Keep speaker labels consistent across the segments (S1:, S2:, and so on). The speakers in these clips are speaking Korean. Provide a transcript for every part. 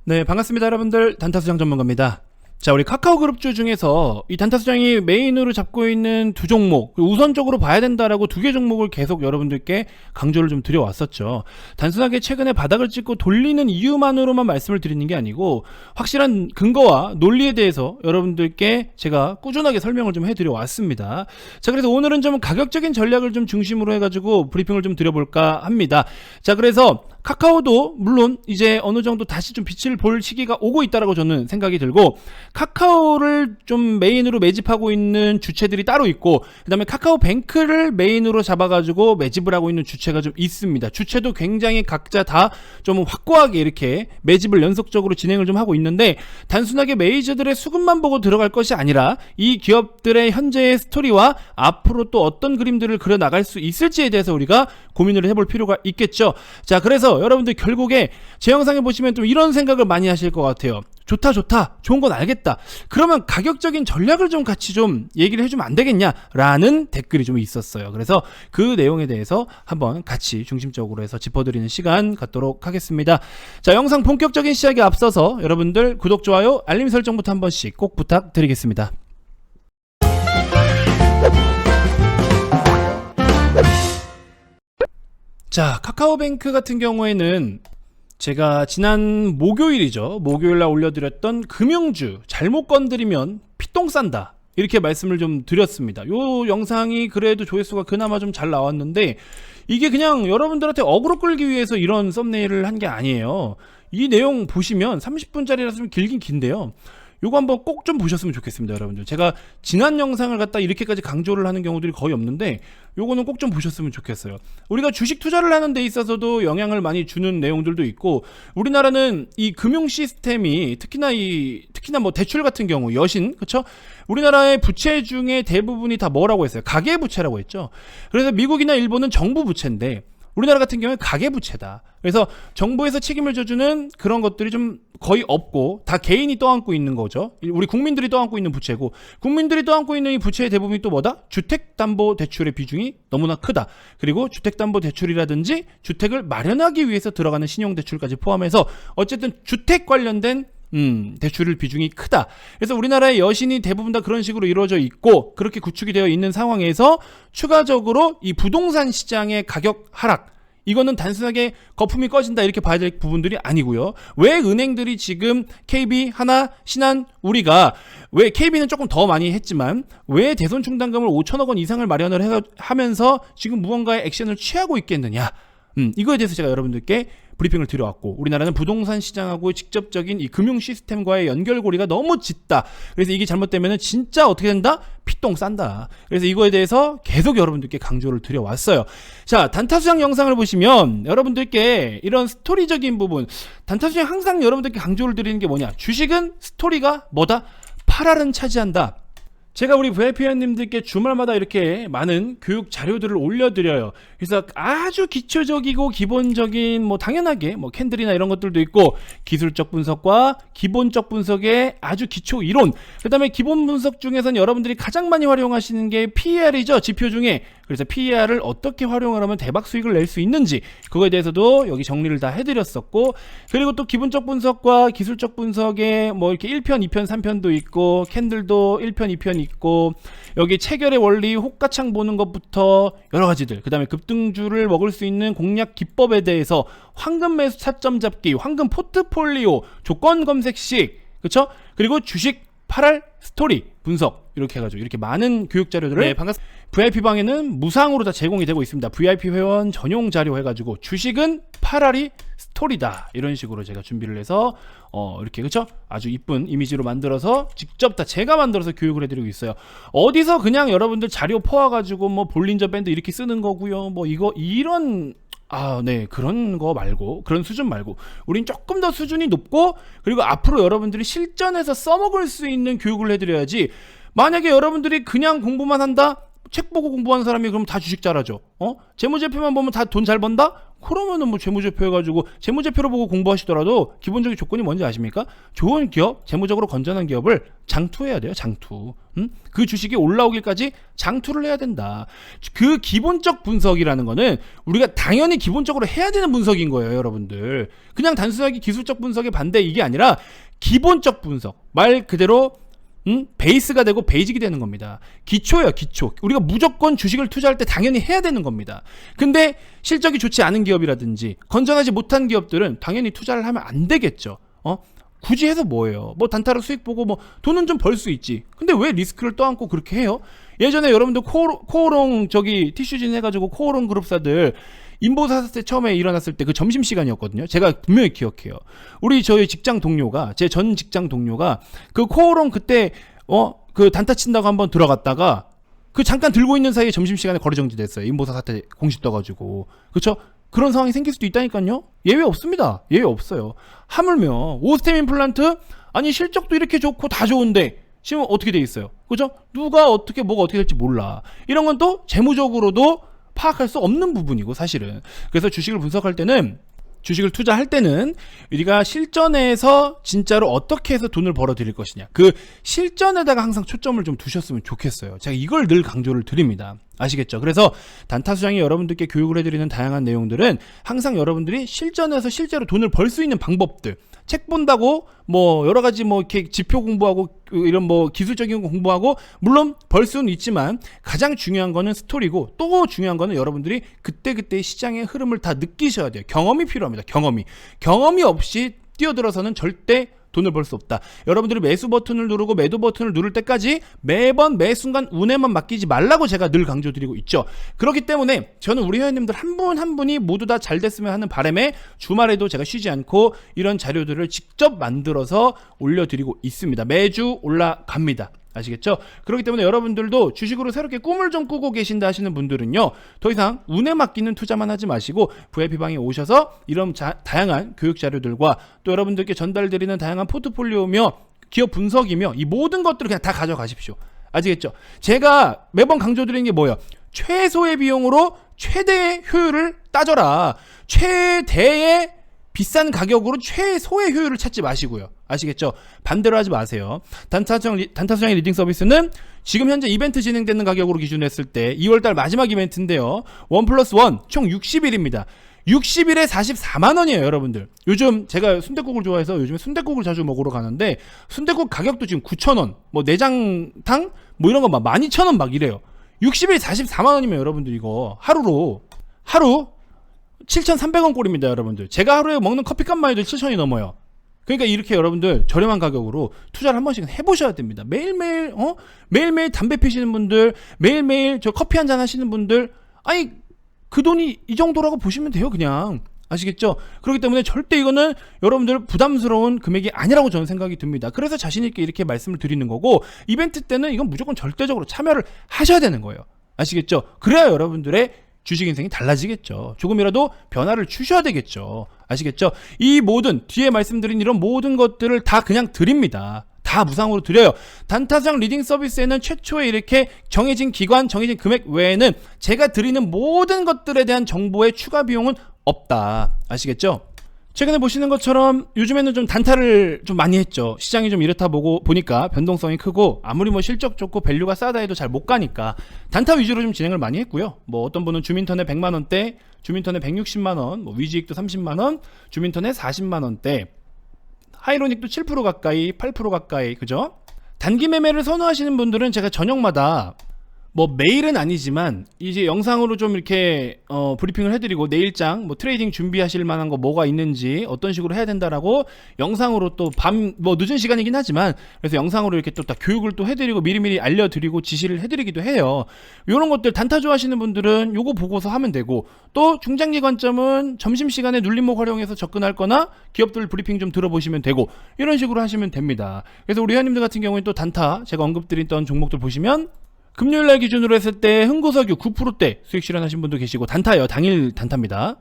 S1: 네, 반갑습니다, 여러분들. 단타수장 전문가입니다. 자, 우리 카카오그룹주 중에서 이 단타수장이 메인으로 잡고 있는 두 종목, 우선적으로 봐야 된다라고 두 개 종목을 계속 여러분들께 강조를 좀 드려왔었죠. 단순하게 최근에 바닥을 찍고 돌리는 이유만으로만 말씀을 드리는 게 아니고 확실한 근거와 논리에 대해서 여러분들께 제가 꾸준하게 설명을 좀 해드려 왔습니다. 자, 그래서 오늘은 좀 가격적인 전략을 좀 중심으로 해가지고 브리핑을 좀 드려볼까 합니다. 자, 그래서 카카오도 물론 이제 어느 정도 다시 좀 빛을 볼 시기가 오고 있다라고 저는 생각이 들고, 카카오를 좀 메인으로 매집하고 있는 주체들이 따로 있고, 그 다음에 카카오뱅크를 메인으로 잡아가지고 매집을 하고 있는 주체가 좀 있습니다. 주체도 굉장히 각자 다 좀 확고하게 이렇게 매집을 연속적으로 진행을 좀 하고 있는데, 단순하게 메이저들의 수급만 보고 들어갈 것이 아니라 이 기업들의 현재의 스토리와 앞으로 또 어떤 그림들을 그려나갈 수 있을지에 대해서 우리가 고민을 해볼 필요가 있겠죠. 자, 그래서 여러분들 결국에 제 영상에 보시면 좀 이런 생각을 많이 하실 것 같아요. 좋다, 좋은 건 알겠다. 그러면 가격적인 전략을 좀 같이 좀 얘기를 해주면 안 되겠냐? 라는 댓글이 좀 있었어요. 그래서 그 내용에 대해서 한번 같이 중심적으로 해서 짚어드리는 시간 갖도록 하겠습니다. 자, 영상 본격적인 시작에 앞서서 여러분들 구독, 좋아요, 알림 설정부터 한 번씩 꼭 부탁드리겠습니다. 자, 카카오뱅크 같은 경우에는 제가 지난 목요일날 올려드렸던 금융주 잘못 건드리면 피똥 싼다, 이렇게 말씀을 좀 드렸습니다. 요 영상이 그래도 조회수가 그나마 좀 잘 나왔는데, 이게 그냥 여러분들한테 어그로 끌기 위해서 이런 썸네일을 한 게 아니에요. 이 내용 보시면 30분짜리라서 좀 길긴 긴데요, 요거 한번 꼭 좀 보셨으면 좋겠습니다, 여러분들. 제가 지난 영상을 갖다 이렇게까지 강조를 하는 경우들이 거의 없는데 요거는 꼭 좀 보셨으면 좋겠어요. 우리가 주식 투자를 하는 데 있어서도 영향을 많이 주는 내용들도 있고, 우리나라는 이 금융 시스템이 특히나 뭐 대출 같은 경우 여신, 그쵸? 우리나라의 부채 중에 대부분이 다 뭐라고 했어요? 가계부채라고 했죠. 그래서 미국이나 일본은 정부 부채인데 우리나라 같은 경우에 가계부채다. 그래서 정부에서 책임을 져주는 그런 것들이 좀 거의 없고 다 개인이 떠안고 있는 거죠. 우리 국민들이 떠안고 있는 부채고, 국민들이 떠안고 있는 이 부채의 대부분이 또 뭐다? 주택담보대출의 비중이 너무나 크다. 그리고 주택담보대출이라든지 주택을 마련하기 위해서 들어가는 신용대출까지 포함해서 어쨌든 주택 관련된 대출을 비중이 크다. 그래서 우리나라의 여신이 대부분 다 그런 식으로 이루어져 있고, 그렇게 구축이 되어 있는 상황에서 추가적으로 이 부동산 시장의 가격 하락, 이거는 단순하게 거품이 꺼진다 이렇게 봐야 될 부분들이 아니고요. 왜 은행들이 지금 KB, 하나, 신한, 우리가 왜 KB는 조금 더 많이 했지만 왜 대손충당금을 5천억 원 이상을 마련을 하면서 지금 무언가의 액션을 취하고 있겠느냐? 이거에 대해서 제가 여러분들께 브리핑을 드려왔고, 우리나라는 부동산 시장하고 직접적인 이 금융 시스템과의 연결고리가 너무 짙다. 그래서 이게 잘못되면 진짜 어떻게 된다? 피똥 싼다. 그래서 이거에 대해서 계속 여러분들께 강조를 드려왔어요. 자, 단타수장 영상을 보시면 여러분들께 이런 스토리적인 부분, 단타수장 항상 여러분들께 강조를 드리는 게 뭐냐? 주식은 스토리가 뭐다? 8알은 차지한다. 제가 우리 VIP 회원님들께 주말마다 이렇게 많은 교육 자료들을 올려드려요. 그래서 아주 기초적이고 기본적인, 뭐 당연하게 뭐 캔들이나 이런 것들도 있고, 기술적 분석과 기본적 분석의 아주 기초 이론, 그 다음에 기본 분석 중에서는 여러분들이 가장 많이 활용하시는 게 PER이죠, 지표 중에. 그래서 PER을 어떻게 활용을 하면 대박 수익을 낼 수 있는지, 그거에 대해서도 여기 정리를 다 해드렸었고, 그리고 또 기본적 분석과 기술적 분석에 뭐 이렇게 1편, 2편, 3편도 있고, 캔들도 1편, 2편 있고, 여기 체결의 원리, 호가창 보는 것부터 여러 가지들, 그 다음에 급등주를 먹을 수 있는 공략 기법에 대해서 황금 매수 차점 잡기, 황금 포트폴리오, 조건 검색식, 그쵸? 그리고 주식 8알 스토리 분석, 이렇게 해가지고 이렇게 많은 교육 자료들을, 네, 반갑습니다. VIP방에는 무상으로 다 제공이 되고 있습니다. VIP 회원 전용 자료 해가지고 주식은 8알이 스토리다, 이런 식으로 제가 준비를 해서 이렇게, 그쵸? 아주 이쁜 이미지로 만들어서 직접 다 제가 만들어서 교육을 해드리고 있어요. 어디서 그냥 여러분들 자료 퍼와가지고 뭐 볼린저 밴드 이렇게 쓰는 거고요, 뭐 이런 네, 그런 거 말고, 그런 수준 말고, 우린 조금 더 수준이 높고, 그리고 앞으로 여러분들이 실전에서 써먹을 수 있는 교육을 해드려야지. 만약에 여러분들이 그냥 공부만 한다? 책 보고 공부하는 사람이 그럼 다 주식 잘하죠. 재무제표만 보면 다 돈 잘 번다? 그러면은 뭐 재무제표 해가지고 재무제표를 보고 공부하시더라도 기본적인 조건이 뭔지 아십니까? 좋은 기업, 재무적으로 건전한 기업을 장투해야 돼요. 장투. 그 주식이 올라오기까지 장투를 해야 된다. 그 기본적 분석이라는 거는 우리가 당연히 기본적으로 해야 되는 분석인 거예요, 여러분들. 그냥 단순하게 기술적 분석의 반대 이게 아니라 기본적 분석. 말 그대로 베이스가 되고 베이직이 되는 겁니다. 기초예요, 기초. 우리가 무조건 주식을 투자할 때 당연히 해야 되는 겁니다. 근데 실적이 좋지 않은 기업이라든지 건전하지 못한 기업들은 당연히 투자를 하면 안 되겠죠. 굳이 해서 뭐예요? 뭐 단타로 수익 보고 뭐 돈은 좀 벌 수 있지. 근데 왜 리스크를 떠안고 그렇게 해요? 예전에 여러분들 코오롱 저기 티슈진 해가지고 코오롱 그룹사들 인보사 사태 처음에 일어났을 때 그 점심시간이었거든요. 제가 분명히 기억해요. 저희 직장 동료가, 제 전 직장 동료가 그 코오롱 그때 그 단타 친다고 한번 들어갔다가 그 잠깐 들고 있는 사이에 점심시간에 거래 정지됐어요. 인보사 사태 공시 떠가지고. 그쵸? 그런 상황이 생길 수도 있다니까요. 예외 없습니다. 예외 없어요. 하물며 오스템 임플란트 아니 실적도 이렇게 좋고 다 좋은데 지금 어떻게 돼 있어요? 그죠? 누가 어떻게 뭐가 어떻게 될지 몰라. 이런 건 또 재무적으로도 파악할 수 없는 부분이고 사실은. 그래서 주식을 분석할 때는, 주식을 투자할 때는 우리가 실전에서 진짜로 어떻게 해서 돈을 벌어 드릴 것이냐, 그 실전에다가 항상 초점을 좀 두셨으면 좋겠어요. 제가 이걸 늘 강조를 드립니다. 아시겠죠? 그래서 단타 수장이 여러분들께 교육을 해드리는 다양한 내용들은 항상 여러분들이 실전에서 실제로 돈을 벌 수 있는 방법들, 책 본다고 뭐 여러 가지 뭐 이렇게 지표 공부하고 이런 뭐 기술적인 거 공부하고 경물론 벌 수는 있지만 가장 중요한 거는 스토리고, 또 중요한 거는 여러분들이 그때그때 시장의 흐름을 다 느끼셔야 돼요. 경험이 필요합니다. 경험이 없이 뛰어들어서는 절대 돈을 벌 수 없다. 여러분들이 매수 버튼을 누르고 매도 버튼을 누를 때까지 매번 매 순간 운에만 맡기지 말라고 제가 늘 강조드리고 있죠. 그렇기 때문에 저는 우리 회원님들 한 분 한 분이 모두 다 잘 됐으면 하는 바람에 주말에도 제가 쉬지 않고 이런 자료들을 직접 만들어서 올려드리고 있습니다. 매주 올라갑니다. 아시겠죠? 그렇기 때문에 여러분들도 주식으로 새롭게 꿈을 좀 꾸고 계신다 하시는 분들은요, 더 이상 운에 맡기는 투자만 하지 마시고 VIP방에 오셔서 이런 다양한 교육 자료들과 또 여러분들께 전달드리는 다양한 포트폴리오며 기업 분석이며 이 모든 것들을 그냥 다 가져가십시오. 아시겠죠? 제가 매번 강조드리는 게 뭐예요? 최소의 비용으로 최대의 효율을 따져라. 최대의 비싼 가격으로 최소의 효율을 찾지 마시고요. 아시겠죠? 반대로 하지 마세요. 단타수장의 리딩 서비스는 지금 현재 이벤트 진행되는 가격으로 기준했을 때 2월달 마지막 이벤트인데요. 1+1 총 60일입니다. 60일에 44만원이에요, 여러분들. 요즘 제가 순댓국을 좋아해서 요즘에 순댓국을 자주 먹으러 가는데 순댓국 가격도 지금 9,000원, 뭐 내장탕 뭐 이런 거 막 12,000원 막 이래요. 60일에 44만원이면 여러분들 이거 하루 7,300원 꼴입니다, 여러분들. 제가 하루에 먹는 커피값만 해도 7,000원이 넘어요. 그러니까 이렇게 여러분들 저렴한 가격으로 투자를 한 번씩은 해보셔야 됩니다. 매일매일 담배 피시는 분들, 매일매일 저 커피 한잔 하시는 분들, 아니 그 돈이 이 정도라고 보시면 돼요, 그냥. 아시겠죠? 그렇기 때문에 절대 이거는 여러분들 부담스러운 금액이 아니라고 저는 생각이 듭니다. 그래서 자신있게 이렇게 말씀을 드리는 거고, 이벤트 때는 이건 무조건 절대적으로 참여를 하셔야 되는 거예요. 아시겠죠? 그래야 여러분들의 주식 인생이 달라지겠죠. 조금이라도 변화를 주셔야 되겠죠. 아시겠죠? 이 모든 뒤에 말씀드린 이런 모든 것들을 다 그냥 드립니다. 다 무상으로 드려요. 단타수장 리딩 서비스에는 최초에 이렇게 정해진 기관, 정해진 금액 외에는 제가 드리는 모든 것들에 대한 정보의 추가 비용은 없다. 아시겠죠? 최근에 보시는 것처럼 요즘에는 좀 단타를 좀 많이 했죠. 시장이 좀 이렇다 보니까 변동성이 크고 아무리 뭐 실적 좋고 밸류가 싸다 해도 잘 못 가니까 단타 위주로 좀 진행을 많이 했고요. 뭐 어떤 분은 주민턴에 100만원대, 주민턴에 160만원, 뭐 위지익도 30만원, 주민턴에 40만원대, 하이로닉도 7% 가까이, 8% 가까이, 그죠? 단기 매매를 선호하시는 분들은 제가 저녁마다 뭐 매일은 아니지만 이제 영상으로 좀 이렇게 브리핑을 해드리고 내일장 뭐 트레이딩 준비하실 만한 거 뭐가 있는지 어떤 식으로 해야 된다라고 영상으로 또 밤 뭐 늦은 시간이긴 하지만 그래서 영상으로 이렇게 또 다 교육을 또 해드리고 미리미리 알려드리고 지시를 해드리기도 해요. 요런 것들 단타 좋아하시는 분들은 요거 보고서 하면 되고, 또 중장기 관점은 점심시간에 눌림목 활용해서 접근할 거나 기업들 브리핑 좀 들어보시면 되고, 이런 식으로 하시면 됩니다. 그래서 우리 회원님들 같은 경우에 또 단타 제가 언급드렸던 종목들 보시면 금요일날 기준으로 했을 때 흥고석유 9%대 수익 실현하신 분도 계시고, 단타예요. 당일 단타입니다.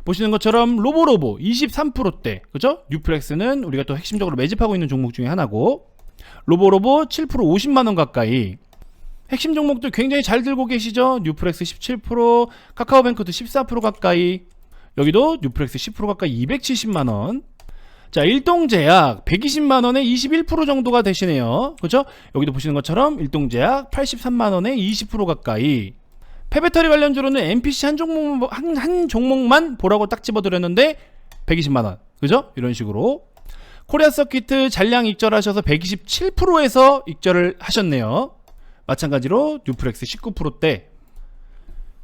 S1: 보시는 것처럼 로보로보 23%대, 그죠? 뉴플렉스는 우리가 또 핵심적으로 매집하고 있는 종목 중에 하나고, 로보로보 7% 50만원 가까이. 핵심 종목들 굉장히 잘 들고 계시죠? 뉴플렉스 17%, 카카오뱅크도 14% 가까이. 여기도 뉴프렉스 10% 가까이 270만원. 자, 일동제약 120만원에 21% 정도가 되시네요. 그죠? 여기도 보시는 것처럼 일동제약 83만원에 20% 가까이. 폐배터리 관련주로는 MPC 한 종목만 보라고 딱 집어드렸는데 120만원. 그죠? 이런 식으로. 코리아 서키트 잔량 익절하셔서 127%에서 익절을 하셨네요. 마찬가지로 뉴프렉스 19%대.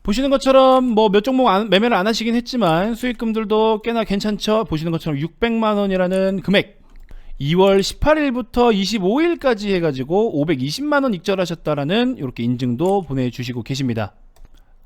S1: 보시는 것처럼 뭐 몇 종목 매매를 안 하시긴 했지만 수익금들도 꽤나 괜찮죠. 보시는 것처럼 600만원이라는 금액. 2월 18일부터 25일까지 해가지고 520만원 익절하셨다라는 이렇게 인증도 보내주시고 계십니다.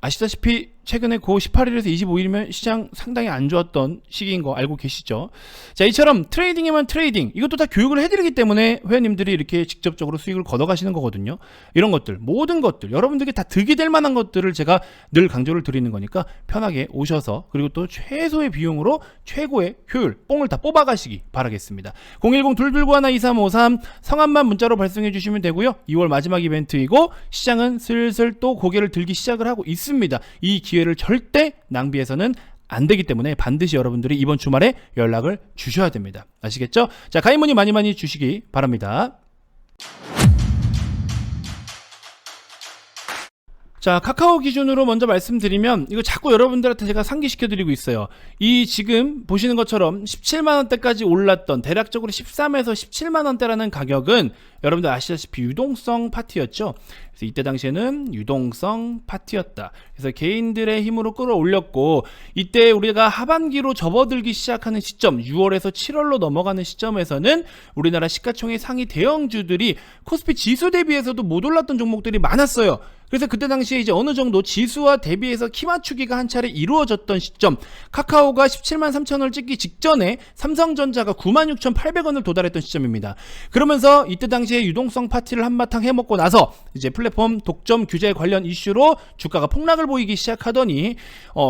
S1: 아시다시피 최근에 고 18일에서 25일이면 시장 상당히 안 좋았던 시기인 거 알고 계시죠? 자, 이처럼 트레이딩이면 트레이딩, 이것도 다 교육을 해드리기 때문에 회원님들이 이렇게 직접적으로 수익을 걷어가시는 거거든요. 이런 것들, 모든 것들, 여러분들께 다 득이 될 만한 것들을 제가 늘 강조를 드리는 거니까 편하게 오셔서, 그리고 또 최소의 비용으로 최고의 효율, 뽕을 다 뽑아가시기 바라겠습니다. 010-229-1-2353 성함만 문자로 발송해 주시면 되고요. 2월 마지막 이벤트이고 시장은 슬슬 또 고개를 들기 시작을 하고 있습니다. 이 기회를 절대 낭비해서는 안 되기 때문에 반드시 여러분들이 이번 주말에 연락을 주셔야 됩니다. 아시겠죠? 자, 가입 문의 많이 주시기 바랍니다. 자, 카카오 기준으로 먼저 말씀드리면 이거 자꾸 여러분들한테 제가 상기시켜드리고 있어요. 이 지금 보시는 것처럼 17만원대까지 올랐던 대략적으로 13에서 17만원대라는 가격은 여러분들 아시다시피 유동성 파티였죠. 그래서 이때 당시에는 유동성 파티였다. 그래서 개인들의 힘으로 끌어올렸고, 이때 우리가 하반기로 접어들기 시작하는 시점, 6월에서 7월로 넘어가는 시점에서는 우리나라 시가총액 상위 대형주들이 코스피 지수 대비해서도 못 올랐던 종목들이 많았어요. 그래서 그때 당시에 이제 어느 정도 지수와 대비해서 키 맞추기가 한 차례 이루어졌던 시점, 카카오가 17만 3천원을 찍기 직전에 삼성전자가 96,800원을 도달했던 시점입니다. 그러면서 이때 당시에 유동성 파티를 한바탕 해먹고 나서 이제 플랫폼 독점 규제 관련 이슈로 주가가 폭락을 보이기 시작하더니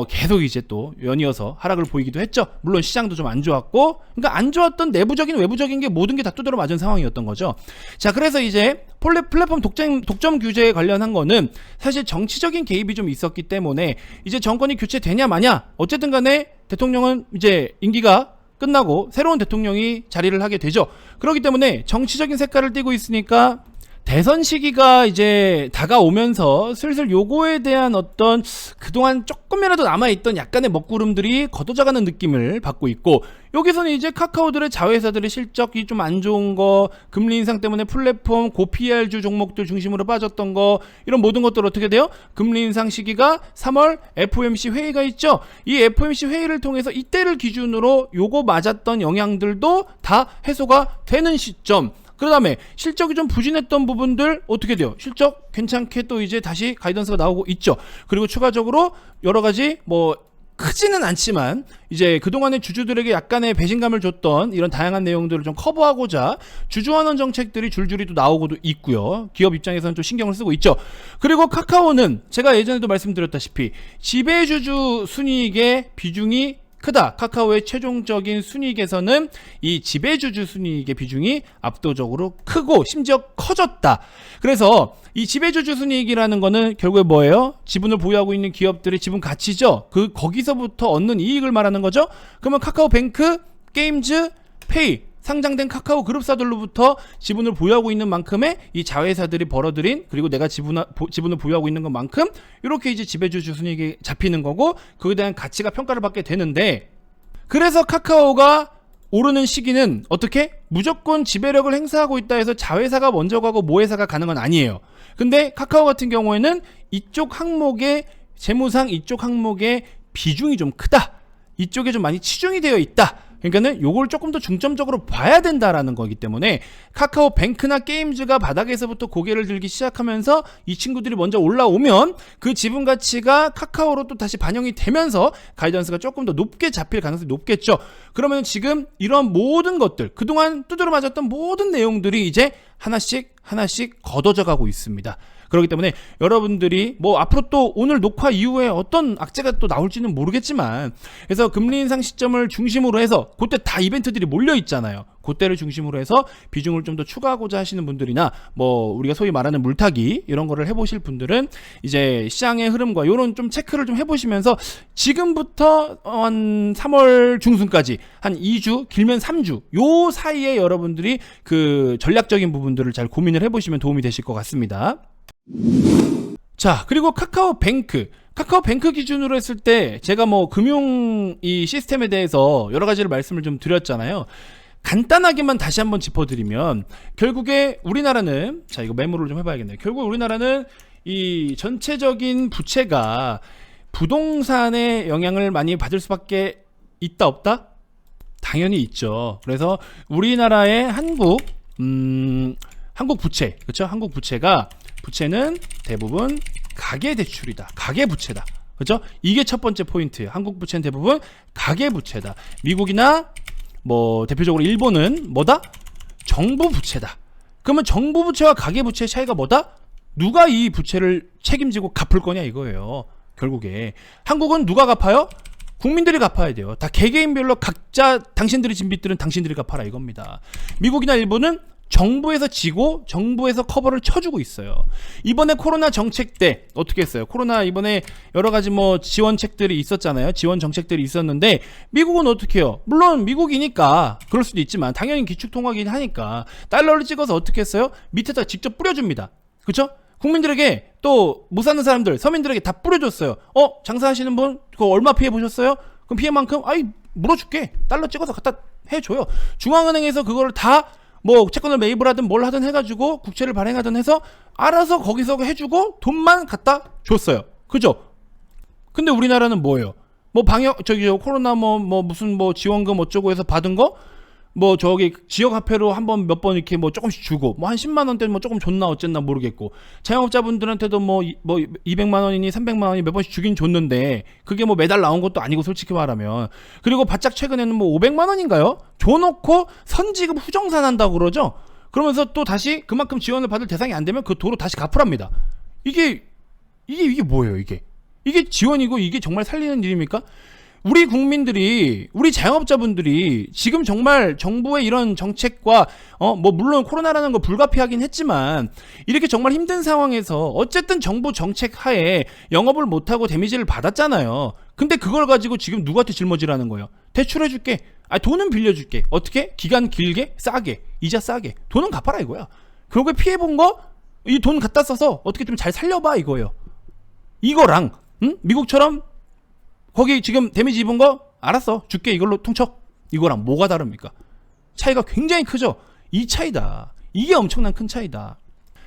S1: 계속 이제 또 연이어서 하락을 보이기도 했죠. 물론 시장도 좀 안 좋았고, 그러니까 안 좋았던 내부적인 외부적인 게 모든 게 다 두드러 맞은 상황이었던 거죠. 자, 그래서 이제 플랫폼 독점 규제에 관련한 거는 사실 정치적인 개입이 좀 있었기 때문에 이제 정권이 교체되냐 마냐, 어쨌든 간에 대통령은 이제 임기가 끝나고 새로운 대통령이 자리를 하게 되죠. 그렇기 때문에 정치적인 색깔을 띠고 있으니까 대선 시기가 이제 다가오면서 슬슬 요거에 대한 어떤 그동안 조금이라도 남아있던 약간의 먹구름들이 걷어져가는 느낌을 받고 있고, 여기서는 이제 카카오들의 자회사들의 실적이 좀 안 좋은 거, 금리 인상 때문에 플랫폼 고PR주 종목들 중심으로 빠졌던 거, 이런 모든 것들 어떻게 돼요? 금리 인상 시기가 3월 FOMC 회의가 있죠. 이 FOMC 회의를 통해서 이때를 기준으로 요거 맞았던 영향들도 다 해소가 되는 시점. 그 다음에 실적이 좀 부진했던 부분들 어떻게 돼요? 실적 괜찮게 또 이제 다시 가이던스가 나오고 있죠. 그리고 추가적으로 여러 가지 뭐 크지는 않지만 이제 그동안의 주주들에게 약간의 배신감을 줬던 이런 다양한 내용들을 좀 커버하고자 주주환원 정책들이 줄줄이 또 나오고도 있고요. 기업 입장에서는 좀 신경을 쓰고 있죠. 그리고 카카오는 제가 예전에도 말씀드렸다시피 지배주주 순이익의 비중이 크다. 카카오의 최종적인 순이익에서는 이 지배주주 순이익의 비중이 압도적으로 크고 심지어 커졌다. 그래서 이 지배주주 순이익이라는 거는 결국에 뭐예요? 지분을 보유하고 있는 기업들의 지분 가치죠. 거기서부터 얻는 이익을 말하는 거죠. 그러면 카카오뱅크, 게임즈, 페이, 상장된 카카오 그룹사들로부터 지분을 보유하고 있는 만큼의 이 자회사들이 벌어들인, 그리고 내가 지분을 보유하고 있는 것만큼 이렇게 이제 지배주주 순이익이 잡히는 거고, 그에 대한 가치가 평가를 받게 되는데, 그래서 카카오가 오르는 시기는 어떻게? 무조건 지배력을 행사하고 있다 해서 자회사가 먼저 가고 모회사가 가는 건 아니에요. 근데 카카오 같은 경우에는 이쪽 항목의 재무상 이쪽 항목의 비중이 좀 크다. 이쪽에 좀 많이 치중이 되어 있다. 그러니까는 요걸 조금 더 중점적으로 봐야 된다라는 거기 때문에 카카오뱅크나 게임즈가 바닥에서부터 고개를 들기 시작하면서 이 친구들이 먼저 올라오면 그 지분 가치가 카카오로 또 다시 반영이 되면서 가이던스가 조금 더 높게 잡힐 가능성이 높겠죠. 그러면 지금 이런 모든 것들, 그동안 두드러 맞았던 모든 내용들이 이제 하나씩 걷어져 가고 있습니다. 그렇기 때문에 여러분들이 뭐 앞으로 또 오늘 녹화 이후에 어떤 악재가 또 나올지는 모르겠지만, 그래서 금리 인상 시점을 중심으로 해서 그때 다 이벤트들이 몰려 있잖아요. 그때를 중심으로 해서 비중을 좀 더 추가하고자 하시는 분들이나 뭐 우리가 소위 말하는 물타기 이런 거를 해보실 분들은 이제 시장의 흐름과 요런 좀 체크를 좀 해보시면서 지금부터 한 3월 중순까지 한 2주 길면 3주 요 사이에 여러분들이 그 전략적인 부분들을 잘 고민을 해보시면 도움이 되실 것 같습니다. 자, 그리고 카카오뱅크 기준으로 했을 때 제가 뭐 금융 이 시스템에 대해서 여러 가지를 말씀을 좀 드렸잖아요. 간단하게만 다시 한번 짚어드리면 결국에 우리나라는, 자 이거 메모를 좀 해봐야겠네요. 결국 우리나라는 이 전체적인 부채가 부동산의 영향을 많이 받을 수밖에 있다 없다? 당연히 있죠. 그래서 우리나라의 한국 부채, 그렇죠? 한국 부채는 대부분 가계 대출이다. 가계 부채다. 그렇죠? 이게 첫 번째 포인트예요. 한국 부채는 대부분 가계 부채다. 미국이나 뭐 대표적으로 일본은 뭐다? 정부 부채다. 그러면 정부 부채와 가계 부채의 차이가 뭐다? 누가 이 부채를 책임지고 갚을 거냐 이거예요. 결국에 한국은 누가 갚아요? 국민들이 갚아야 돼요. 다 개개인별로 각자 당신들이 진 빚들은 당신들이 갚아라 이겁니다. 미국이나 일본은 정부에서 지고 정부에서 커버를 쳐주고 있어요. 이번에 코로나 정책 때 어떻게 했어요? 코로나 이번에 여러 가지 뭐 지원책들이 있었잖아요. 지원 정책들이 있었는데 미국은 어떻게 해요? 물론 미국이니까 그럴 수도 있지만 당연히 기축통화긴 하니까 달러를 찍어서 어떻게 했어요? 밑에다 직접 뿌려줍니다. 그렇죠? 국민들에게 또 못 사는 사람들 서민들에게 다 뿌려줬어요. 장사하시는 분 그거 얼마 피해 보셨어요? 그럼 피해만큼 물어줄게. 달러 찍어서 갖다 해줘요. 중앙은행에서 그거를 다 뭐 채권을 매입을 하든 뭘 하든 해가지고 국채를 발행하든 해서 알아서 거기서 해주고 돈만 갖다 줬어요. 그죠? 근데 우리나라는 뭐예요? 뭐 방역 코로나 무슨 지원금 어쩌고 해서 받은 거 뭐 저기 지역 화폐로 한번 몇 번 이렇게 뭐 조금씩 주고 뭐 한 10만 원대 뭐 조금 줬나 어쨌나 모르겠고, 자영업자분들한테도 뭐 200만 원이니 300만 원이 몇 번씩 주긴 줬는데 그게 뭐 매달 나온 것도 아니고 솔직히 말하면. 그리고 바짝 최근에는 뭐 500만 원인가요? 줘놓고 선지급 후정산한다고 그러죠. 그러면서 또 다시 그만큼 지원을 받을 대상이 안 되면 그 도로 다시 갚으랍니다. 이게 뭐예요? 이게 지원이고 이게 정말 살리는 일입니까? 우리 국민들이, 우리 자영업자분들이 지금 정말 정부의 이런 정책과 물론 코로나라는 거 불가피하긴 했지만 이렇게 정말 힘든 상황에서 어쨌든 정부 정책 하에 영업을 못하고 데미지를 받았잖아요. 근데 그걸 가지고 지금 누구한테 짊어지라는 거예요? 대출해줄게. 돈은 빌려줄게. 어떻게? 기간 길게? 싸게. 이자 싸게. 돈은 갚아라 이거야. 그리고 피해본 거 이 돈 갖다 써서 어떻게 좀 잘 살려봐 이거예요. 이거랑 미국처럼 거기 지금 데미지 입은 거 알았어 줄게 이걸로 퉁쳐, 이거랑 뭐가 다릅니까? 차이가 굉장히 크죠. 이 차이다. 이게 엄청난 큰 차이다.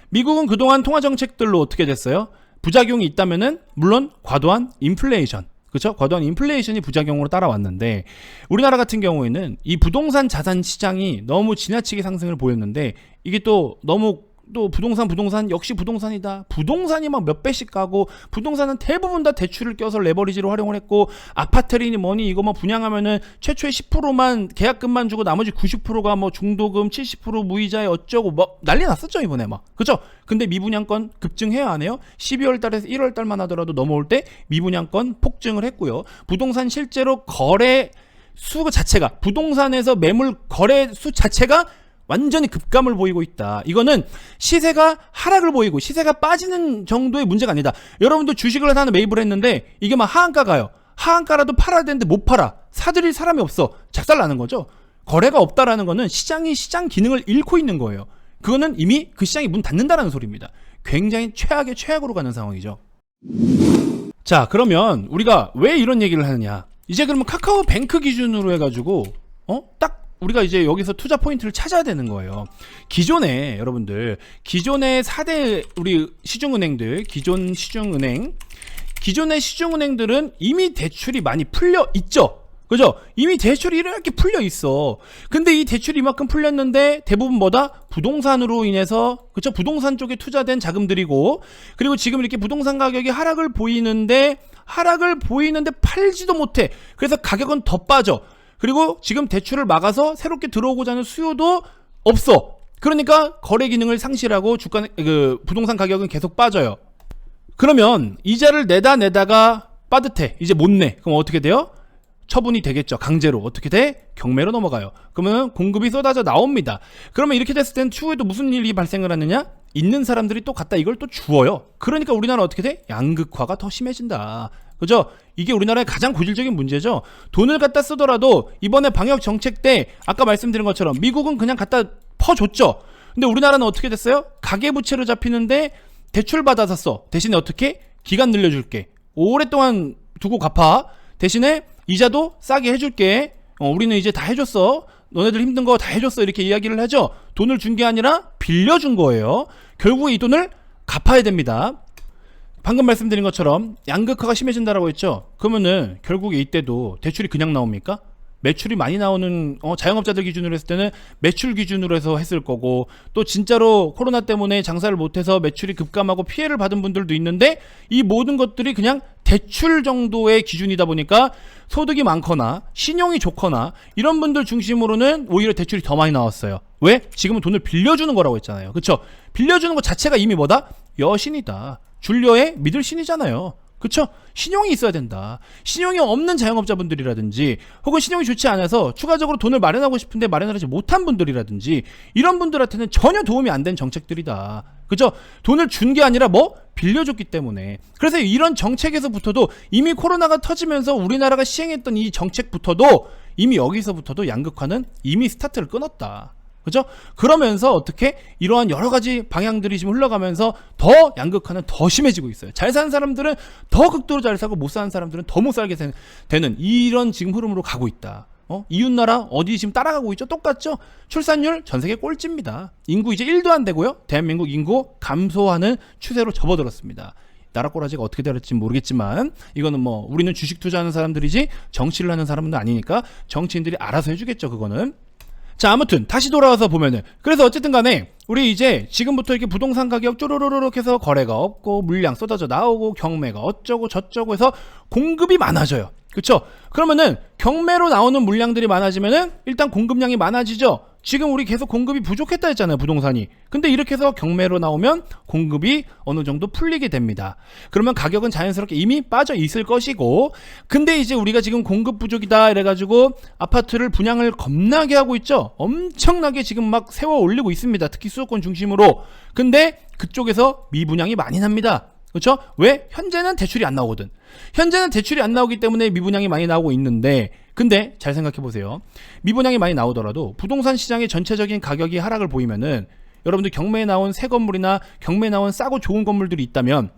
S1: 미국은 그동안 통화정책들로 어떻게 됐어요? 부작용이 있다면은 물론 과도한 인플레이션, 그렇죠? 과도한 인플레이션이 부작용으로 따라왔는데 우리나라 같은 경우에는 이 부동산 자산 시장이 너무 지나치게 상승을 보였는데 이게 또 너무 또 부동산 역시 부동산이다. 부동산이 막 몇 배씩 가고 부동산은 대부분 다 대출을 껴서 레버리지로 활용을 했고 아파트리니 뭐니 이거만 분양하면은 최초의 10%만 계약금만 주고 나머지 90%가 뭐 중도금 70% 무이자에 어쩌고 뭐 난리 났었죠 이번에 막. 그죠? 근데 미분양권 급증해야 안 해요? 12월 달에서 1월 달만 하더라도 넘어올 때 미분양권 폭증을 했고요. 부동산 실제로 거래 수 자체가, 부동산에서 매물 거래 수 자체가 완전히 급감을 보이고 있다. 이거는 시세가 하락을 보이고 시세가 빠지는 정도의 문제가 아니다. 여러분도 주식을 하나 매입을 했는데 이게 막 하한가 가요. 하한가라도 팔아야 되는데 못 팔아. 사들일 사람이 없어. 작살나는 거죠. 거래가 없다라는 거는 시장이 시장 기능을 잃고 있는 거예요. 그거는 이미 그 시장이 문 닫는다라는 소리입니다. 굉장히 최악의 최악으로 가는 상황이죠. 자, 그러면 우리가 왜 이런 얘기를 하느냐. 이제 그러면 카카오뱅크 기준으로 해가지고 딱 우리가 이제 여기서 투자 포인트를 찾아야 되는 거예요. 기존에 여러분들, 기존의 4대 우리 시중은행들, 기존의 시중은행들은 이미 대출이 많이 풀려 있죠. 그죠? 이미 대출이 이렇게 풀려 있어. 근데 이 대출이 이만큼 풀렸는데 대부분 뭐다? 부동산으로 인해서, 그쵸? 부동산 쪽에 투자된 자금들이고, 그리고 지금 이렇게 부동산 가격이 하락을 보이는데 팔지도 못해. 그래서 가격은 더 빠져. 그리고 지금 대출을 막아서 새롭게 들어오고자 하는 수요도 없어. 그러니까 거래 기능을 상실하고 부동산 가격은 계속 빠져요. 그러면 이자를 내다가 빠듯해. 이제 못 내. 그럼 어떻게 돼요? 처분이 되겠죠. 강제로. 어떻게 돼? 경매로 넘어가요. 그러면 공급이 쏟아져 나옵니다. 그러면 이렇게 됐을 땐 추후에도 무슨 일이 발생을 하느냐? 있는 사람들이 또 갖다 이걸 또 주어요. 그러니까 우리나라 어떻게 돼? 양극화가 더 심해진다. 그죠? 이게 우리나라의 가장 고질적인 문제죠. 돈을 갖다 쓰더라도 이번에 방역 정책 때 아까 말씀드린 것처럼 미국은 그냥 갖다 퍼줬죠. 근데 우리나라는 어떻게 됐어요? 가계부채로 잡히는데 대출 받아서 써. 대신에 어떻게? 기간 늘려줄게. 오랫동안 두고 갚아. 대신에 이자도 싸게 해줄게. 우리는 이제 다 해줬어. 너네들 힘든 거 다 해줬어. 이렇게 이야기를 하죠. 돈을 준 게 아니라 빌려준 거예요. 결국에 이 돈을 갚아야 됩니다. 방금 말씀드린 것처럼 양극화가 심해진다라고 했죠. 그러면은 결국에 이때도 대출이 그냥 나옵니까? 매출이 많이 나오는 자영업자들 기준으로 했을 때는 매출 기준으로 해서 했을 거고, 또 진짜로 코로나 때문에 장사를 못해서 매출이 급감하고 피해를 받은 분들도 있는데, 이 모든 것들이 그냥 대출 정도의 기준이다 보니까 소득이 많거나 신용이 좋거나 이런 분들 중심으로는 오히려 대출이 더 많이 나왔어요. 왜? 지금은 돈을 빌려주는 거라고 했잖아요. 그쵸? 빌려주는 것 자체가 이미 뭐다? 여신이다. 줄려의 믿을 신이잖아요. 그쵸? 신용이 있어야 된다. 신용이 없는 자영업자분들이라든지, 혹은 신용이 좋지 않아서 추가적으로 돈을 마련하고 싶은데 마련하지 못한 분들이라든지, 이런 분들한테는 전혀 도움이 안 된 정책들이다. 그죠? 돈을 준 게 아니라 빌려줬기 때문에. 그래서 이런 정책에서부터도, 이미 코로나가 터지면서 우리나라가 시행했던 이 정책부터도, 이미 여기서부터도 양극화는 이미 스타트를 끊었다. 그죠? 그러면서 어떻게 이러한 여러 가지 방향들이 지금 흘러가면서 더 양극화는 더 심해지고 있어요. 잘 사는 사람들은 더 극도로 잘 사고, 못 사는 사람들은 더 못 살게 되는 이런 지금 흐름으로 가고 있다. 이웃나라 어디 지금 따라가고 있죠? 똑같죠? 출산율 전 세계 꼴찌입니다. 인구 이제 1도 안 되고요. 대한민국 인구 감소하는 추세로 접어들었습니다. 나라 꼬라지가 어떻게 될지 모르겠지만, 이거는 우리는 주식 투자하는 사람들이지 정치를 하는 사람은 아니니까 정치인들이 알아서 해주겠죠, 그거는. 자, 아무튼 다시 돌아와서 보면은, 그래서 어쨌든 간에 우리 이제 지금부터 이렇게 부동산 가격 쪼르르륵 해서 거래가 없고 물량 쏟아져 나오고 경매가 어쩌고 저쩌고 해서 공급이 많아져요. 그쵸? 그러면은 경매로 나오는 물량들이 많아지면은 일단 공급량이 많아지죠. 지금 우리 계속 공급이 부족했다 했잖아요, 부동산이. 근데 이렇게 해서 경매로 나오면 공급이 어느 정도 풀리게 됩니다. 그러면 가격은 자연스럽게 이미 빠져 있을 것이고, 근데 이제 우리가 지금 공급 부족이다 이래가지고 아파트를 분양을 겁나게 하고 있죠. 엄청나게 지금 막 세워 올리고 있습니다. 특히 수도권 중심으로. 근데 그쪽에서 미분양이 많이 납니다. 그렇죠? 왜? 현재는 대출이 안 나오거든. 현재는 대출이 안 나오기 때문에 미분양이 많이 나오고 있는데, 근데 잘 생각해 보세요. 미분양이 많이 나오더라도 부동산 시장의 전체적인 가격이 하락을 보이면은, 여러분들 경매에 나온 새 건물이나 경매에 나온 싸고 좋은 건물들이 있다면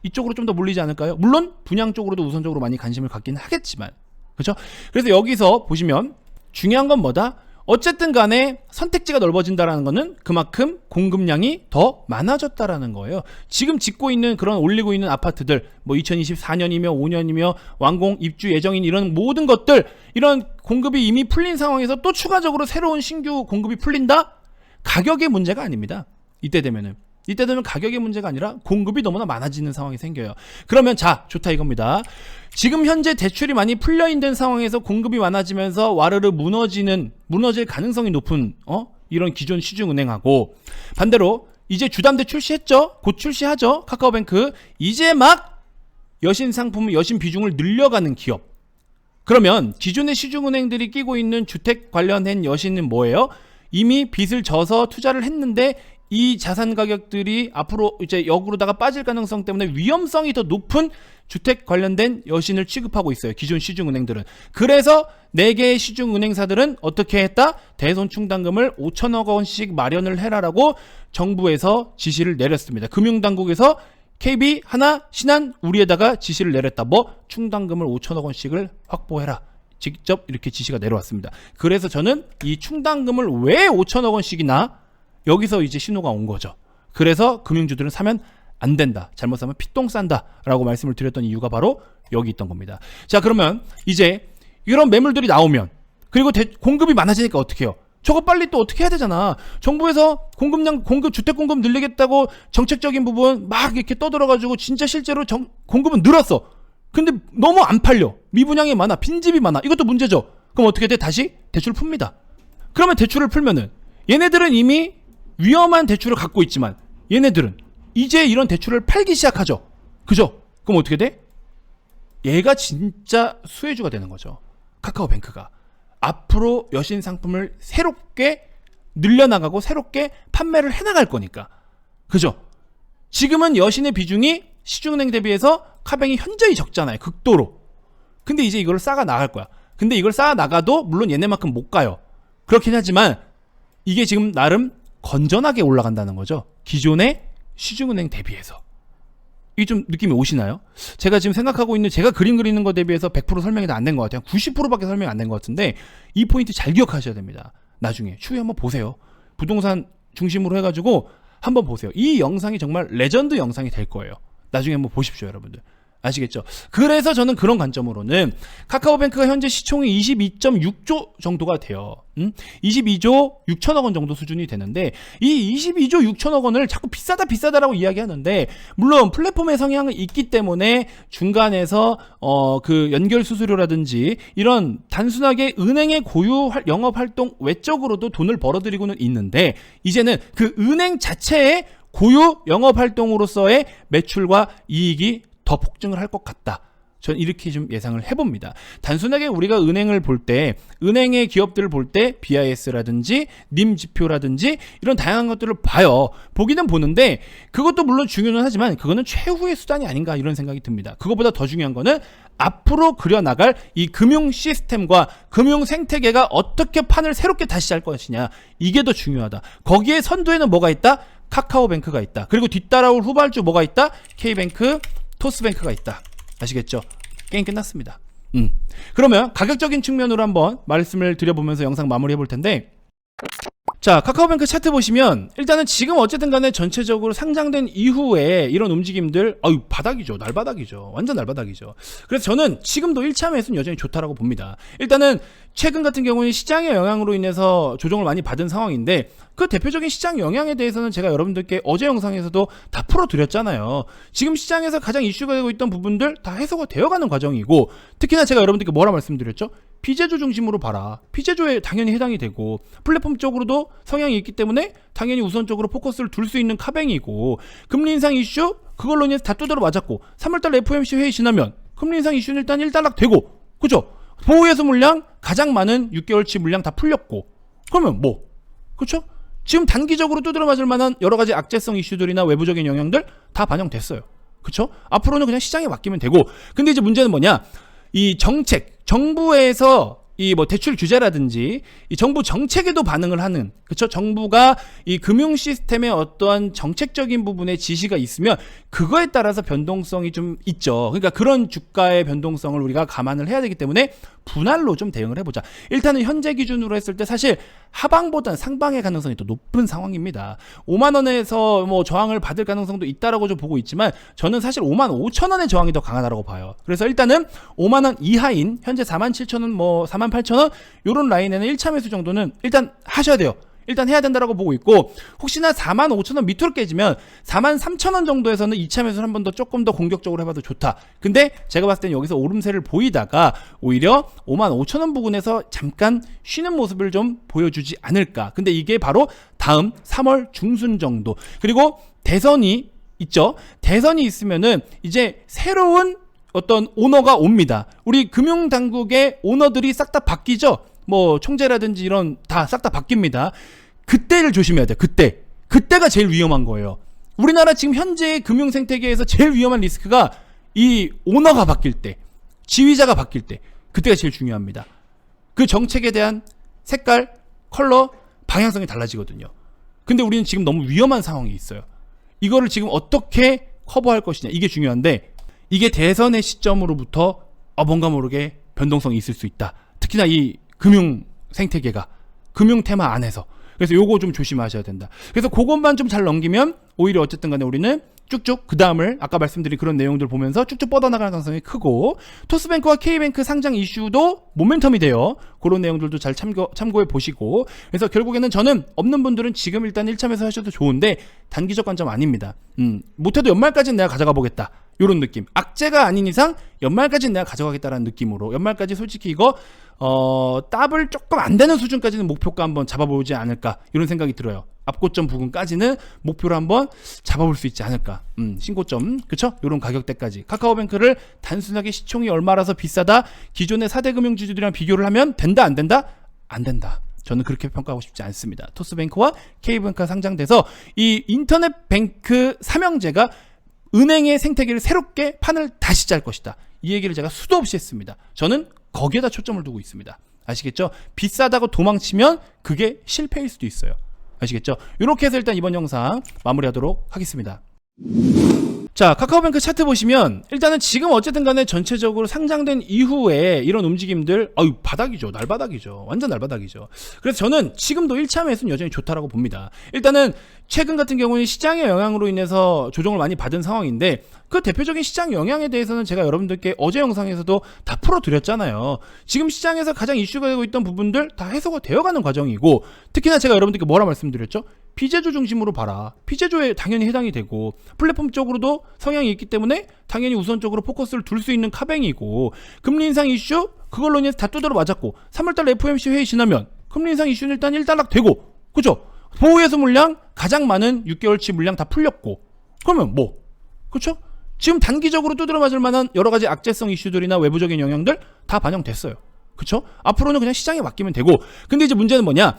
S1: 이쪽으로 좀 더 몰리지 않을까요? 물론 분양 쪽으로도 우선적으로 많이 관심을 갖긴 하겠지만, 그렇죠? 그래서 여기서 보시면 중요한 건 뭐다? 어쨌든 간에 선택지가 넓어진다라는 거는 그만큼 공급량이 더 많아졌다라는 거예요. 지금 짓고 있는 그런 올리고 있는 아파트들, 2024년이며 5년이며 완공 입주 예정인 이런 모든 것들, 이런 공급이 이미 풀린 상황에서 또 추가적으로 새로운 신규 공급이 풀린다? 가격의 문제가 아닙니다. 이때 되면 가격의 문제가 아니라 공급이 너무나 많아지는 상황이 생겨요. 그러면 자, 좋다 이겁니다. 지금 현재 대출이 많이 풀려있는 상황에서 공급이 많아지면서 와르르 무너질 가능성이 높은 이런 기존 시중은행하고, 반대로 이제 주담대 출시했죠? 곧 출시하죠? 카카오뱅크. 이제 막 여신 상품, 여신 비중을 늘려가는 기업. 그러면 기존의 시중은행들이 끼고 있는 주택 관련된 여신은 뭐예요? 이미 빚을 져서 투자를 했는데 이 자산 가격들이 앞으로 이제 역으로다가 빠질 가능성 때문에 위험성이 더 높은 주택 관련된 여신을 취급하고 있어요, 기존 시중은행들은. 그래서 4개의 시중은행사들은 어떻게 했다? 대손충당금을 5천억 원씩 마련을 해라라고 정부에서 지시를 내렸습니다. 금융당국에서 KB, 하나, 신한, 우리에다가 지시를 내렸다. 충당금을 5천억 원씩을 확보해라. 직접 이렇게 지시가 내려왔습니다. 그래서 저는 이 충당금을 왜 5천억 원씩이나, 여기서 이제 신호가 온 거죠. 그래서 금융주들은 사면 안 된다. 잘못 사면 피똥 싼다. 라고 말씀을 드렸던 이유가 바로 여기 있던 겁니다. 자, 그러면 이제 이런 매물들이 나오면, 그리고 공급이 많아지니까 어떻게 해요? 저거 빨리 또 어떻게 해야 되잖아. 정부에서 주택 공급 늘리겠다고 정책적인 부분 막 이렇게 떠들어가지고 진짜 실제로 공급은 늘었어. 근데 너무 안 팔려. 미분양이 많아. 빈집이 많아. 이것도 문제죠. 그럼 어떻게 돼? 다시 대출을 풉니다. 그러면 대출을 풀면은 얘네들은 이미 위험한 대출을 갖고 있지만 얘네들은 이제 이런 대출을 팔기 시작하죠. 그죠? 그럼 어떻게 돼? 얘가 진짜 수혜주가 되는 거죠. 카카오뱅크가 앞으로 여신 상품을 새롭게 늘려나가고 새롭게 판매를 해나갈 거니까. 그죠? 지금은 여신의 비중이 시중은행 대비해서 카뱅이 현저히 적잖아요. 극도로. 근데 이제 이걸 쌓아 나갈 거야. 근데 이걸 쌓아 나가도 물론 얘네만큼 못 가요. 그렇긴 하지만 이게 지금 나름 건전하게 올라간다는 거죠. 기존의 시중은행 대비해서. 이게 좀 느낌이 오시나요? 제가 지금 생각하고 있는 제가 그림 그리는 거 대비해서 100% 설명이 다 안 된 것 같아요. 90%밖에 설명이 안 된 것 같은데 이 포인트 잘 기억하셔야 됩니다. 나중에 추후에 한번 보세요. 부동산 중심으로 해가지고 한번 보세요. 이 영상이 정말 레전드 영상이 될 거예요. 나중에 한번 보십시오, 여러분들. 아시겠죠? 그래서 저는 그런 관점으로는 카카오뱅크가 현재 시총이 22.6조 정도가 돼요. 22조 6천억 원 정도 수준이 되는데 이 22조 6천억 원을 자꾸 비싸다라고 이야기하는데 물론 플랫폼의 성향이 있기 때문에 중간에서 그 연결 수수료라든지 이런 단순하게 은행의 고유 영업 활동 외적으로도 돈을 벌어들이고는 있는데 이제는 그 은행 자체의 고유 영업 활동으로서의 매출과 이익이 더 폭증을 할 것 같다. 전 이렇게 좀 예상을 해봅니다. 단순하게 우리가 은행을 볼 때, 은행의 기업들을 볼 때 BIS라든지 님 지표라든지 이런 다양한 것들을 봐요. 보기는 보는데 그것도 물론 중요는 하지만 그거는 최후의 수단이 아닌가 이런 생각이 듭니다. 그것보다 더 중요한 거는 앞으로 그려나갈 이 금융 시스템과 금융 생태계가 어떻게 판을 새롭게 다시 짤 것이냐. 이게 더 중요하다. 거기에 선두에는 뭐가 있다? 카카오뱅크가 있다. 그리고 뒤따라올 후발주 뭐가 있다? K뱅크, 토스뱅크가 있다. 아시겠죠? 게임 끝났습니다. 그러면 가격적인 측면으로 한번 말씀을 드려보면서 영상 마무리해 볼 텐데 자, 카카오뱅크 차트 보시면 일단은 지금 어쨌든 간에 전체적으로 상장된 이후에 이런 움직임들 바닥이죠. 날바닥이죠. 완전 날바닥이죠. 그래서 저는 지금도 1차 매수는 여전히 좋다라고 봅니다. 일단은 최근 같은 경우는 시장의 영향으로 인해서 조정을 많이 받은 상황인데 그 대표적인 시장 영향에 대해서는 제가 여러분들께 어제 영상에서도 다 풀어드렸잖아요. 지금 시장에서 가장 이슈가 되고 있던 부분들 다 해소가 되어가는 과정이고 특히나 제가 여러분들께 뭐라 말씀드렸죠? 피제조 중심으로 봐라. 피제조에 당연히 해당이 되고 플랫폼 쪽으로도 성향이 있기 때문에 당연히 우선적으로 포커스를 둘 수 있는 카뱅이고 금리 인상 이슈 그걸로 인해서 다 두드러 맞았고 3월달 FOMC 회의 지나면 금리 인상 이슈는 일단 일단락 되고 그죠? 보호예수 물량 가장 많은 6개월치 물량 다 풀렸고 그러면 뭐 그렇죠? 지금 단기적으로 두드러 맞을 만한 여러 가지 악재성 이슈들이나 외부적인 영향들 다 반영됐어요. 그렇죠? 앞으로는 그냥 시장에 맡기면 되고 근데 이제 문제는 뭐냐? 이 정책, 정부에서 이 뭐 대출 규제라든지 이 정부 정책에도 반응을 하는 그렇죠? 정부가 이 금융 시스템의 어떠한 정책적인 부분에 지시가 있으면 그거에 따라서 변동성이 좀 있죠. 그러니까 그런 주가의 변동성을 우리가 감안을 해야 되기 때문에 분할로 좀 대응을 해보자. 일단은 현재 기준으로 했을 때 사실 하방보다는 상방의 가능성이 더 높은 상황입니다. 5만 원에서 뭐 저항을 받을 가능성도 있다라고 좀 보고 있지만 저는 사실 5만 5천 원의 저항이 더 강하다고 봐요. 그래서 일단은 5만 원 이하인 현재 4만 7천 원, 뭐 4만 8천 원 이런 라인에는 1차 매수 정도는 일단 하셔야 돼요. 일단 해야 된다라고 보고 있고 혹시나 4만 5천 원 밑으로 깨지면 4만 3천 원 정도에서는 2차 매수를 한 번 더 조금 더 공격적으로 해봐도 좋다. 근데 제가 봤을 때는 여기서 오름세를 보이다가 오히려 5만 5천 원 부근에서 잠깐 쉬는 모습을 좀 보여주지 않을까. 근데 이게 바로 다음 3월 중순 정도. 그리고 대선이 있죠. 대선이 있으면은 이제 새로운 어떤 오너가 옵니다. 우리 금융당국의 오너들이 싹 다 바뀌죠. 뭐 총재라든지 이런 다 싹 다 바뀝니다. 그때를 조심해야 돼요. 그때가 제일 위험한 거예요. 우리나라 지금 현재 금융 생태계에서 제일 위험한 리스크가 이 오너가 바뀔 때, 지휘자가 바뀔 때, 그때가 제일 중요합니다. 그 정책에 대한 색깔, 컬러, 방향성이 달라지거든요. 근데 우리는 지금 너무 위험한 상황이 있어요. 이거를 지금 어떻게 커버할 것이냐 이게 중요한데 이게 대선의 시점으로부터 뭔가 모르게 변동성이 있을 수 있다. 특히나 이 금융 생태계가 금융 테마 안에서 그래서 요거 좀 조심하셔야 된다. 그래서 그것만 좀 잘 넘기면 오히려 어쨌든 간에 우리는 쭉쭉 그 다음을 아까 말씀드린 그런 내용들 보면서 쭉쭉 뻗어나갈 가능성이 크고 토스뱅크와 K뱅크 상장 이슈도 모멘텀이 돼요. 그런 내용들도 잘 참고해 보시고 그래서 결국에는 저는 없는 분들은 지금 일단 1차 매수 하셔도 좋은데 단기적 관점 아닙니다. 못해도 연말까지는 내가 가져가 보겠다. 요런 느낌. 악재가 아닌 이상 연말까지는 내가 가져가겠다라는 느낌으로 연말까지 솔직히 이거 더블 조금 안 되는 수준까지는 목표가 한번 잡아보지 않을까 이런 생각이 들어요. 앞고점 부근까지는 목표로 한번 잡아볼 수 있지 않을까. 신고점, 그쵸? 요런 가격대까지. 카카오뱅크를 단순하게 시총이 얼마라서 비싸다, 기존의 4대 금융주들이랑 비교를 하면 된다, 안 된다? 안 된다. 저는 그렇게 평가하고 싶지 않습니다. 토스뱅크와 K뱅크가 상장돼서 이 인터넷 뱅크 삼형제가 은행의 생태계를 새롭게 판을 다시 짤 것이다. 이 얘기를 제가 수도 없이 했습니다. 저는 거기에다 초점을 두고 있습니다. 아시겠죠? 비싸다고 도망치면 그게 실패일 수도 있어요. 아시겠죠? 이렇게 해서 일단 이번 영상 마무리하도록 하겠습니다. 자, 카카오뱅크 차트 보시면 일단은 지금 어쨌든 간에 전체적으로 상장된 이후에 이런 움직임들, 바닥이죠. 날바닥이죠. 완전 날바닥이죠. 그래서 저는 지금도 1차 매수는 여전히 좋다라고 봅니다. 일단은 최근 같은 경우는 시장의 영향으로 인해서 조정을 많이 받은 상황인데, 그 대표적인 시장 영향에 대해서는 제가 여러분들께 어제 영상에서도 다 풀어드렸잖아요. 지금 시장에서 가장 이슈가 되고 있던 부분들 다 해소가 되어가는 과정이고, 특히나 제가 여러분들께 뭐라 말씀드렸죠? 피제조 중심으로 봐라. 피제조에 당연히 해당이 되고, 플랫폼 쪽으로도 성향이 있기 때문에 당연히 우선적으로 포커스를 둘 수 있는 카뱅이고, 금리 인상 이슈 그걸로 인해서 다 두드러 맞았고, 3월달 FOMC 회의 지나면 금리 인상 이슈는 일단 일단락 되고, 그죠? 보호예수 물량 가장 많은 6개월치 물량 다 풀렸고, 그러면 뭐, 그렇죠? 지금 단기적으로 두드러 맞을 만한 여러 가지 악재성 이슈들이나 외부적인 영향들 다 반영됐어요. 그렇죠? 앞으로는 그냥 시장에 맡기면 되고, 근데 이제 문제는 뭐냐?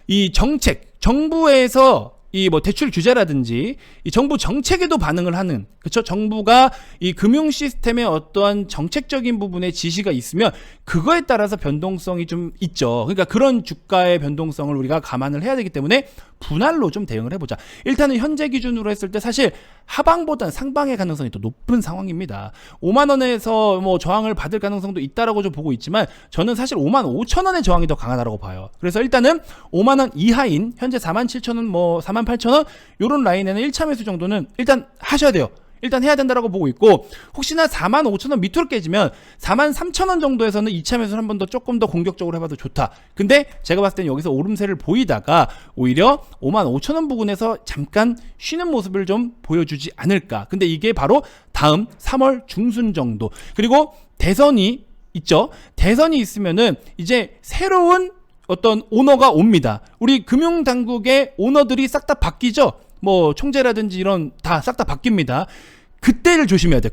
S1: 이 정책, 정부에서 이 뭐 대출 규제라든지 이 정부 정책에도 반응을 하는, 그렇죠? 정부가 이 금융 시스템의 어떠한 정책적인 부분에 지시가 있으면 그거에 따라서 변동성이 좀 있죠. 그러니까 그런 주가의 변동성을 우리가 감안을 해야 되기 때문에 분할로 좀 대응을 해보자. 일단은 현재 기준으로 했을 때 사실 하방보다는 상방의 가능성이 더 높은 상황입니다. 5만 원에서 뭐 저항을 받을 가능성도 있다라고 좀 보고 있지만, 저는 사실 5만 5천 원의 저항이 더 강하다고 봐요. 그래서 일단은 5만 원 이하인 현재 4만 7천 원, 뭐 4만 8천 원 요런 라인에는 1차 매수 정도는 일단 하셔야 돼요. 일단 해야 된다라고 보고 있고, 혹시나 4만 5천 원 밑으로 깨지면 4만 3천 원 정도에서는 2차 매수를 한 번 더 조금 더 공격적으로 해봐도 좋다. 근데 제가 봤을 때는 여기서 오름세를 보이다가 오히려 5만 5천 원 부근에서 잠깐 쉬는 모습을 좀 보여주지 않을까. 근데 이게 바로 다음 3월 중순 정도. 그리고 대선이 있죠. 대선이 있으면은 이제 새로운 어떤 오너가 옵니다. 우리 금융당국의 오너들이 싹 다 바뀌죠. 뭐 총재라든지 이런 다 싹 다 바뀝니다. 그때를 조심해야 돼요.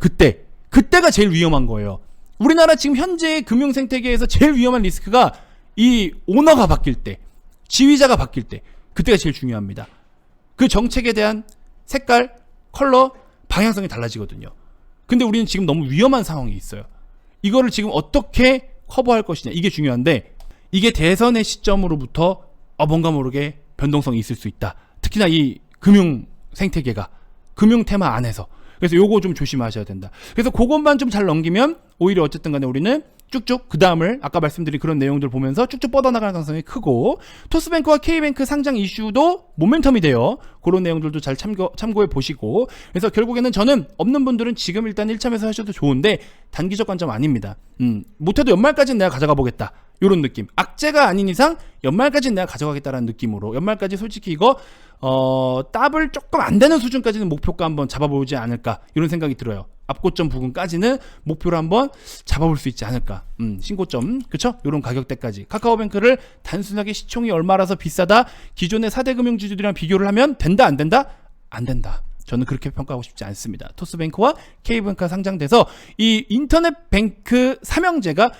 S1: 그때가 제일 위험한 거예요. 우리나라 지금 현재 금융 생태계에서 제일 위험한 리스크가 이 오너가 바뀔 때, 지휘자가 바뀔 때, 그때가 제일 중요합니다. 그 정책에 대한 색깔, 컬러, 방향성이 달라지거든요. 근데 우리는 지금 너무 위험한 상황이 있어요. 이거를 지금 어떻게 커버할 것이냐, 이게 중요한데, 이게 대선의 시점으로부터 뭔가 모르게 변동성이 있을 수 있다. 특히나 이 금융 생태계가 금융 테마 안에서. 그래서 요거 좀 조심하셔야 된다. 그래서 그것만 좀 잘 넘기면 오히려 어쨌든 간에 우리는 쭉쭉 그 다음을 아까 말씀드린 그런 내용들 보면서 쭉쭉 뻗어나가는 가능성이 크고, 토스뱅크와 K뱅크 상장 이슈도 모멘텀이 돼요. 그런 내용들도 잘 참고해 보시고, 그래서 결국에는 저는 없는 분들은 지금 일단 1차 매수 하셔도 좋은데 단기적 관점 아닙니다. 못해도 연말까지는 내가 가져가 보겠다. 요런 느낌. 악재가 아닌 이상 연말까지는 내가 가져가겠다라는 느낌으로, 연말까지 솔직히 이거 더블 조금 안 되는 수준까지는 목표가 한번 잡아보지 않을까, 이런 생각이 들어요. 앞고점 부근까지는 목표로 한번 잡아볼 수 있지 않을까. 신고점, 그쵸? 요런 가격대까지. 카카오뱅크를 단순하게 시총이 얼마라서 비싸다, 기존의 4대 금융주들이랑 비교를 하면 된다, 안 된다? 안 된다. 저는 그렇게 평가하고 싶지 않습니다. 토스뱅크와 K뱅크가 상장돼서 이 인터넷 뱅크 삼형제가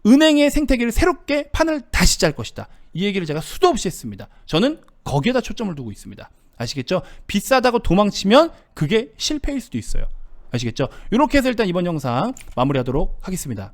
S1: 은행의 생태계를 새롭게 판을 다시 짤 것이다. 이 얘기를 제가 수도 없이 했습니다. 저는 거기에다 초점을 두고 있습니다. 아시겠죠? 비싸다고 도망치면 그게 실패일 수도 있어요. 아시겠죠? 이렇게 해서 일단 이번 영상 마무리하도록 하겠습니다.